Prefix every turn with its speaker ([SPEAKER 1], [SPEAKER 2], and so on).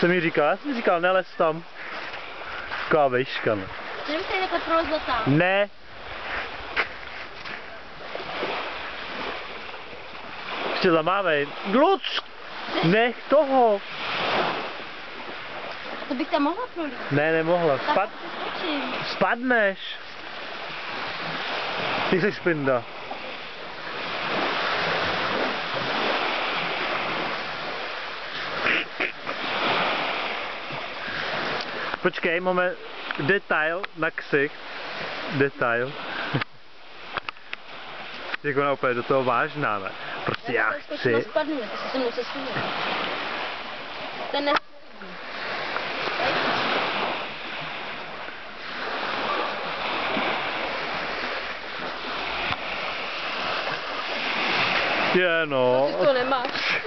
[SPEAKER 1] Co mi říkal? Já jsem říkal, nelez tam. Taková vejška, ne?
[SPEAKER 2] Nevím, se takhle prolezlo tam.
[SPEAKER 1] Ne. Ještě zamávej. Luc! Nech toho!
[SPEAKER 2] To bych tam mohla prolít.
[SPEAKER 1] Ne, nemohla.
[SPEAKER 2] Tak skočím.
[SPEAKER 1] Spadneš. Ty jsi špinda. Počkej, máme detail na ksicht. Detail. Jak ona úplně do toho vážná, ne? Prostě já chci.
[SPEAKER 2] Spadnu, ty se mnou se svůj. Ten ne...
[SPEAKER 1] Je no.
[SPEAKER 2] Ty to nemáš.